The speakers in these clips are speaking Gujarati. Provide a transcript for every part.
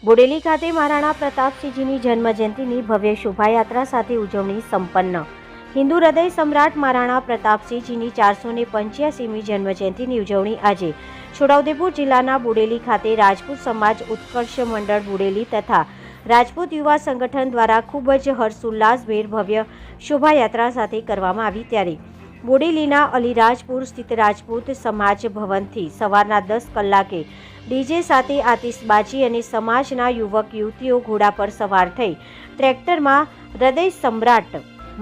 બોડેલી ખાતે મહારાણા પ્રતાપસિંહજીની જન્મજયંતિની ભવ્ય શોભાયાત્રા સાથે ઉજવણી સંપન્ન। હિન્દુ હૃદય સમ્રાટ મહારાણા પ્રતાપસિંહજીની 485મી જન્મજયંતિની ઉજવણી આજે છોટાઉદેપુર જિલ્લાના બોડેલી ખાતે રાજપૂત સમાજ ઉત્કર્ષ મંડળ બોડેલી તથા રાજપૂત યુવા સંગઠન દ્વારા ખૂબ જ હર્ષોલ્લાસભેર ભવ્ય શોભાયાત્રા સાથે કરવામાં આવી। ત્યારે બોડેલીના અલીરાજપુર સ્થિત રાજપૂત સમાજ ભવનથી સવારના 10 કલાકે ડીજે સાથે આતિશબાજી અને સમાજના યુવક યુવતીઓ ઘોડા પર સવાર થઈ ટ્રેક્ટરમાં હૃદય સમ્રાટ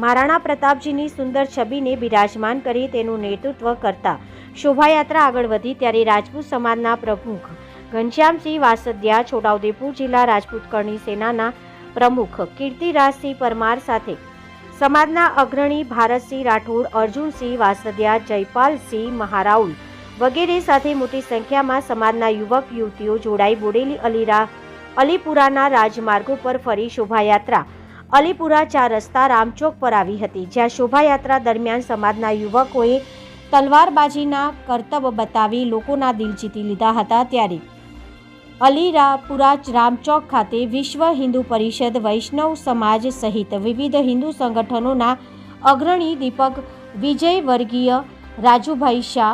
મહારાણા પ્રતાપજીની સુંદર છબીને બિરાજમાન કરી તેનું નેતૃત્વ કરતા શોભાયાત્રા આગળ વધી। ત્યારે રાજપૂત સમાજના પ્રમુખ ઘનશ્યામસિંહ વાસદિયા, છોટાઉદેપુર જિલ્લા રાજપૂત કરણી સેનાના પ્રમુખ કીર્તિરાજસિંહ પરમાર સાથે સમાજના અગ્રણી ભારતસિંહ રાઠોડ, અર્જુનસિંહ વાસદિયા, જયપાલસિંહ મહારાઉલ વગેરે સાથે મોટી સંખ્યામાં સમાજના યુવક યુવતીઓ જોડાઈ બોડેલી અલીપુરાના રાજમાર્ગો પર ફરી શોભાયાત્રા અલીપુરા 4 રસ્તા રામચોક પર આવી હતી, જ્યાં શોભાયાત્રા દરમિયાન સમાજના યુવકોએ તલવારબાજીના કરતબ બતાવી લોકોના દિલ જીતી લીધા હતા। ત્યારે અલીપુરા રામચોક ખાતે વિશ્વ હિન્દુ પરિષદ, વૈષ્ણવ સમાજ સહિત વિવિધ હિન્દુ સંગઠનોના અગ્રણી દીપક વિજયવર્ગીય, રાજુભાઈ શાહ,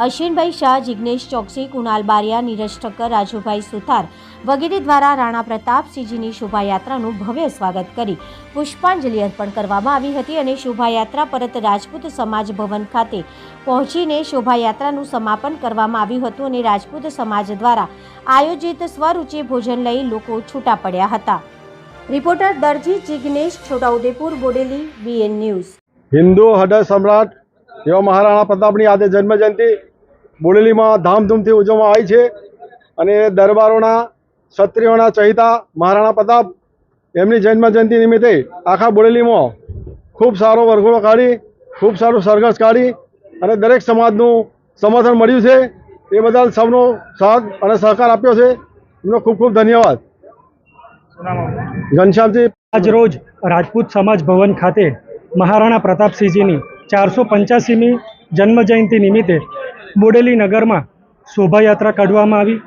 અશ્વિનભાઈ શાહ, જિગ્નેશ ચોકસી, કુણાલ બારિયા, નીરજ ઠક્કર, રાજુભાઈ સુથાર વગેરે દ્વારા રાણા પ્રતાપસિંહજીની શોભાયાત્રાનું ભવ્ય સ્વાગત કરી પુષ્પાંજલિ અર્પણ કરવામાં આવી હતી અને શોભાયાત્રા પરત રાજપૂત સમાજ ભવન ખાતે પહોંચીને શોભાયાત્રાનું સમાપન કરવામાં આવ્યું હતું અને રાજપૂત સમાજ દ્વારા આયોજિત સ્વરૂચિ ભોજન લઈ લોકો છૂટા પડ્યા હતા। રિપોર્ટર દરજી જિગ્નેશ, છોટાઉદેપુર, બોડેલી, BN ન્યૂઝ। હિન્દુ હૃદય સમ્રાટ એવા મહારાણા પ્રતાપની આજે જન્મજયંતિ બોડેલીમાં ધામધૂમથી ઉજવવામાં આવી છે અને દરબારોના ક્ષત્રિયોના ચહિતા મહારાણા પ્રતાપ એમની જન્મજયંતિ નિમિત્તે આખા બોડેલીમાં ખૂબ સારો વરઘોડો કાઢી, ખૂબ સારું સરઘસ કાઢી અને દરેક સમાજનું સમર્થન મળ્યું છે। એ બદલ સૌનો સાથ અને સહકાર આપ્યો છે, એમનો ખૂબ ખૂબ ધન્યવાદ। ઘનશ્યામસિંહ। આજ રોજ રાજપૂત સમાજ ભવન ખાતે મહારાણા પ્રતાપસિંહજીની 485મી જન્મજયંતિ નિમિત્તે બોડેલી નગરમાં શોભાયાત્રા કાઢવામાં આવી।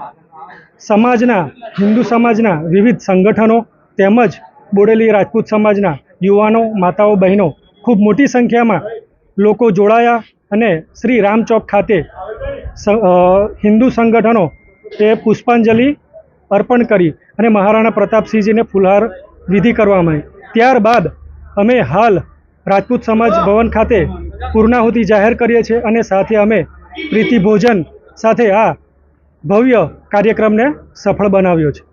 સમાજના હિન્દુ સમાજના વિવિધ સંગઠનો તેમજ બોડેલી રાજપૂત સમાજના યુવાનો, માતાઓ, બહેનો ખૂબ મોટી સંખ્યામાં લોકો જોડાયા અને શ્રી રામચોક ખાતે હિન્દુ સંગઠનો એ પુષ્પાંજલિ અર્પણ કરી અને મહારાણા પ્રતાપસિંહજીને ફુલહાર વિધિ કરવામાં આવી। ત્યારબાદ અમે હાલ રાજપૂત સમાજ ભવન ખાતે પૂર્ણાહુતિ જાહેર કરીએ છીએ અને સાથે અમે પ્રીતિ ભોજન સાથે આ ભવ્ય કાર્યક્રમને સફળ બનાવ્યો છે।